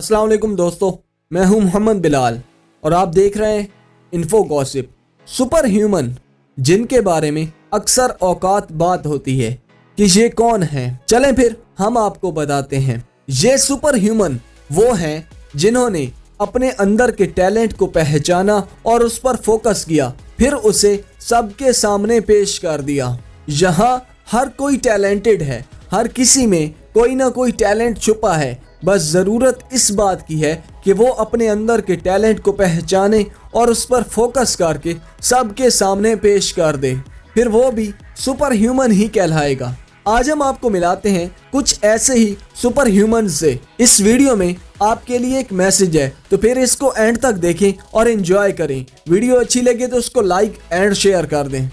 अस्सलाम वालेकुम दोस्तों, मैं हूं मोहम्मद बिलाल और आप देख रहे हैं इन्फो गॉसिप। सुपर ह्यूमन जिनके बारे में अक्सर औकात बात होती है कि ये कौन है, चलें फिर हम आपको बताते हैं। ये सुपर ह्यूमन वो हैं जिन्होंने अपने अंदर के टैलेंट को पहचाना और उस पर फोकस किया, फिर उसे सबके सामने पेश कर दिया। यहाँ हर कोई टैलेंटेड है, हर किसी में कोई ना कोई टैलेंट छुपा है, बस ज़रूरत इस बात की है कि वो अपने अंदर के टैलेंट को पहचाने और उस पर फोकस करके सबके सामने पेश कर दे, फिर वो भी सुपर ह्यूमन ही कहलाएगा। आज हम आपको मिलाते हैं कुछ ऐसे ही सुपर ह्यूमन से। इस वीडियो में आपके लिए एक मैसेज है, तो फिर इसको एंड तक देखें और एंजॉय करें। वीडियो अच्छी लगे तो उसको लाइक एंड शेयर कर दें।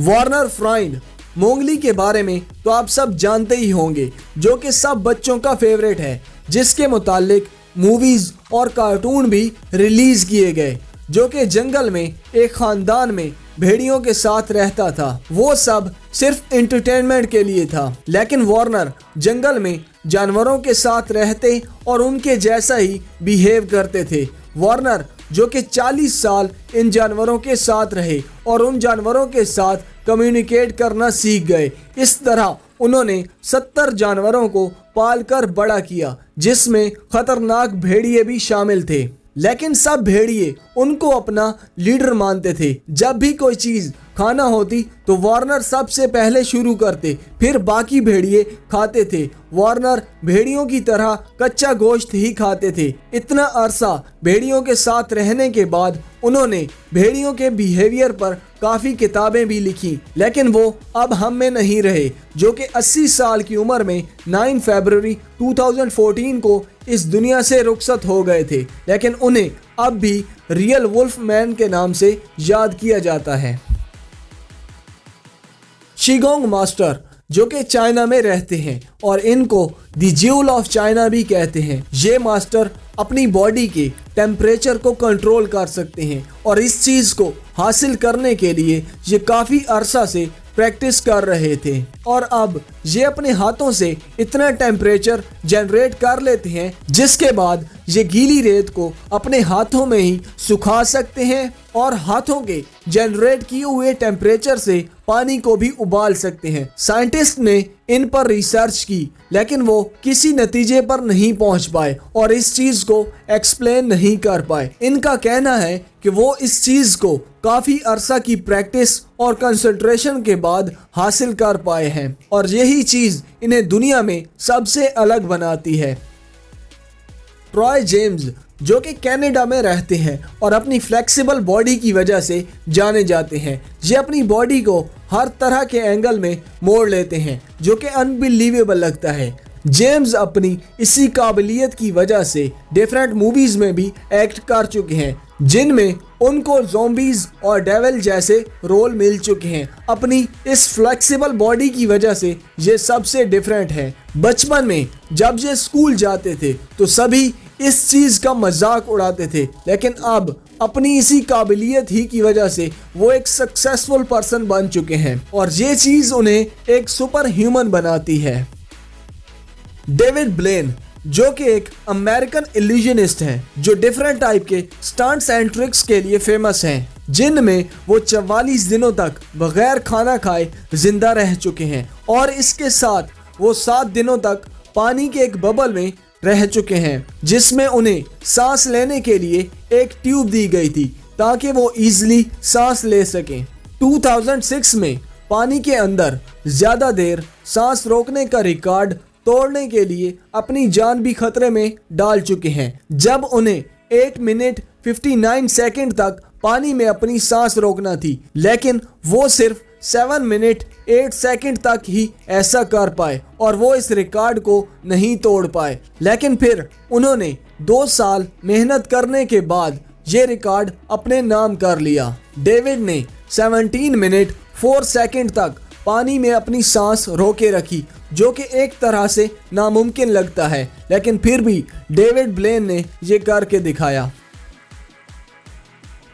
वार्नर फ्राइन मोंगली के बारे में तो आप सब जानते ही होंगे, जो कि सब बच्चों का फेवरेट है, जिसके मुतालिक मूवीज और कार्टून भी रिलीज किए गए, जो कि जंगल में एक खानदान में भेड़ियों के साथ रहता था। वो सब सिर्फ एंटरटेनमेंट के लिए था, लेकिन वार्नर जंगल में जानवरों के साथ रहते और उनके जैसा ही बिहेव करते थे। वार्नर जो कि 40 साल इन जानवरों के साथ रहे और उन जानवरों के साथ कम्युनिकेट करना सीख गए। इस तरह उन्होंने 70 जानवरों को पालकर बड़ा किया, जिसमें खतरनाक भेड़िए भी शामिल थे, लेकिन सब भेड़िए उनको अपना लीडर मानते थे। जब भी कोई चीज़ खाना होती तो वार्नर सबसे पहले शुरू करते, फिर बाकी भेड़िए खाते थे। वार्नर भेड़ियों की तरह कच्चा गोश्त ही खाते थे। इतना अरसा भेड़ियों के साथ रहने के बाद उन्होंने भेड़ियों के बिहेवियर पर काफ़ी किताबें भी लिखी, लेकिन वो अब हम में नहीं रहे, जो कि 80 साल की उम्र में 9 फरवरी 2014 को इस दुनिया से रुखसत हो गए थे, लेकिन उन्हें अब भी रियल वुल्फ मैन के नाम से याद किया जाता है। शिगोंग मास्टर जो कि चाइना में रहते हैं और इनको द ज्यूल ऑफ चाइना भी कहते हैं। ये मास्टर अपनी बॉडी के टेम्परेचर को कंट्रोल कर सकते हैं और इस चीज़ को हासिल करने के लिए ये काफ़ी अरसा से प्रैक्टिस कर रहे थे और अब ये अपने हाथों से इतना टेम्परेचर जनरेट कर लेते हैं, जिसके बाद ये गीली रेत को अपने हाथों में ही सुखा सकते हैं और हाथों के जनरेट किए हुए टेम्परेचर से पानी को भी उबाल सकते हैं। साइंटिस्ट ने इन पर रिसर्च की, लेकिन वो किसी नतीजे पर नहीं पहुंच पाए और इस चीज को एक्सप्लेन नहीं कर पाए। इनका कहना है कि वो इस चीज को काफी अरसा की प्रैक्टिस और कंसंट्रेशन के बाद हासिल कर पाए हैं और यही चीज इन्हें दुनिया में सबसे अलग बनाती है। ट्रॉय जेम्स जो कि कनाडा में रहते हैं और अपनी फ्लेक्सिबल बॉडी की वजह से जाने जाते हैं। ये अपनी बॉडी को हर तरह के एंगल में मोड़ लेते हैं, जो कि अनबिलीवेबल लगता है। जेम्स अपनी इसी काबिलियत की वजह से डिफरेंट मूवीज़ में भी एक्ट कर चुके हैं, जिनमें उनको ज़ॉम्बीज़ और डेविल जैसे रोल मिल चुके हैं। अपनी इस फ्लेक्सिबल बॉडी की वजह से ये सबसे डिफरेंट है। बचपन में जब ये स्कूल जाते थे तो सभी इस चीज़ का मजाक उड़ाते थे, लेकिन अब अपनी इसी काबिलियत ही की वजह से वो एक सक्सेसफुल पर्सन बन चुके हैं और ये चीज़ उन्हें एक सुपर ह्यूमन बनाती है। डेविड ब्लेन जो कि एक अमेरिकन इल्यूजनिस्ट हैं, जो डिफरेंट टाइप के स्टंट्स एंड ट्रिक्स के लिए फेमस हैं, जिनमें वो 44 दिनों तक बगैर खाना खाए जिंदा रह चुके हैं और इसके साथ वो 7 दिनों तक पानी के एक बबल में रह चुके हैं, जिसमें उन्हें सांस लेने के लिए एक ट्यूब दी गई थी ताकि वो इजीली सांस ले सकें। 2006 में पानी के अंदर ज़्यादा देर सांस रोकने का रिकॉर्ड तोड़ने के लिए अपनी जान भी खतरे में डाल चुके हैं, जब उन्हें 8 मिनट 59 सेकंड तक पानी में अपनी सांस रोकना थी, लेकिन वो सिर्फ 7 मिनट 8 सेकंड तक ही ऐसा कर पाए और वो इस रिकॉर्ड को नहीं तोड़ पाए। लेकिन फिर उन्होंने 2 साल मेहनत करने के बाद ये रिकॉर्ड अपने नाम कर लिया। डेविड ने 17 मिनट 4 सेकंड तक पानी में अपनी सांस रोके रखी, जो कि एक तरह से नामुमकिन लगता है, लेकिन फिर भी डेविड ब्लेन ने ये करके दिखाया।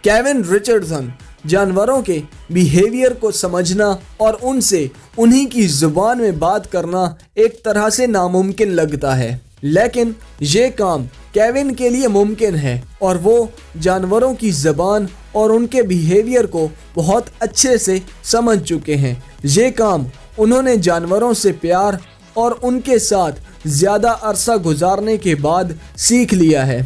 केविन रिचर्डसन जानवरों के बिहेवियर को समझना और उनसे उन्हीं की ज़ुबान में बात करना एक तरह से नामुमकिन लगता है। लेकिन ये काम केविन के लिए मुमकिन है और वो जानवरों की ज़बान और उनके बिहेवियर को बहुत अच्छे से समझ चुके हैं। ये काम उन्होंने जानवरों से प्यार और उनके साथ ज़्यादा अरसा गुजारने के बाद सीख लिया है।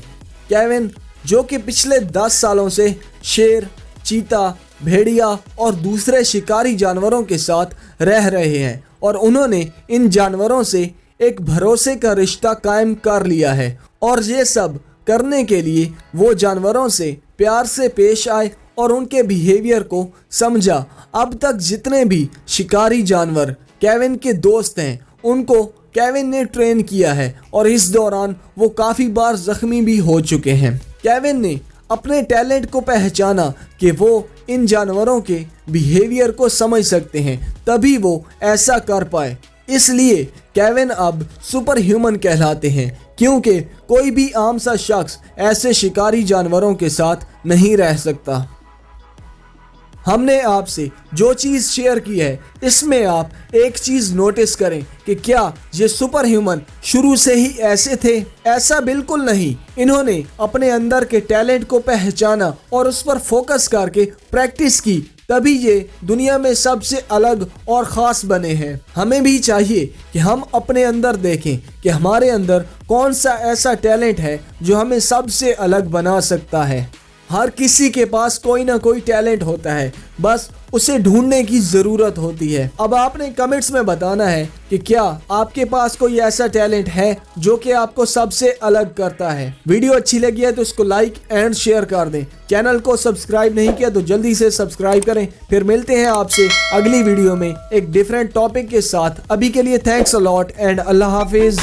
केविन, जो कि पिछले 10 सालों से शेर, चीता, भेड़िया और दूसरे शिकारी जानवरों के साथ रह रहे हैं और उन्होंने इन जानवरों से एक भरोसे का रिश्ता कायम कर लिया है और ये सब करने के लिए वो जानवरों से प्यार से पेश आए और उनके बिहेवियर को समझा। अब तक जितने भी शिकारी जानवर केविन के दोस्त हैं उनको केविन ने ट्रेन किया है और इस दौरान वो काफ़ी बार जख्मी भी हो चुके हैं। केविन ने अपने टैलेंट को पहचाना कि वो इन जानवरों के बिहेवियर को समझ सकते हैं, तभी वो ऐसा कर पाए। इसलिए केविन अब सुपर ह्यूमन कहलाते हैं, क्योंकि कोई भी आम सा शख्स ऐसे शिकारी जानवरों के साथ नहीं रह सकता। हमने आपसे जो चीज़ शेयर की है इसमें आप एक चीज़ नोटिस करें कि क्या ये सुपर ह्यूमन शुरू से ही ऐसे थे? ऐसा बिल्कुल नहीं। इन्होंने अपने अंदर के टैलेंट को पहचाना और उस पर फोकस करके प्रैक्टिस की, तभी ये दुनिया में सबसे अलग और ख़ास बने हैं। हमें भी चाहिए कि हम अपने अंदर देखें कि हमारे अंदर कौन सा ऐसा टैलेंट है जो हमें सबसे अलग बना सकता है। हर किसी के पास कोई ना कोई टैलेंट होता है, बस उसे ढूंढने की ज़रूरत होती है। अब आपने कमेंट्स में बताना है कि क्या आपके पास कोई ऐसा टैलेंट है जो कि आपको सबसे अलग करता है। वीडियो अच्छी लगी है तो इसको लाइक एंड शेयर कर दें। चैनल को सब्सक्राइब नहीं किया तो जल्दी से सब्सक्राइब करें। फिर मिलते हैं आपसे अगली वीडियो में एक डिफरेंट टॉपिक के साथ। अभी के लिए थैंक्स अ लॉट एंड अल्लाह हाफिज़।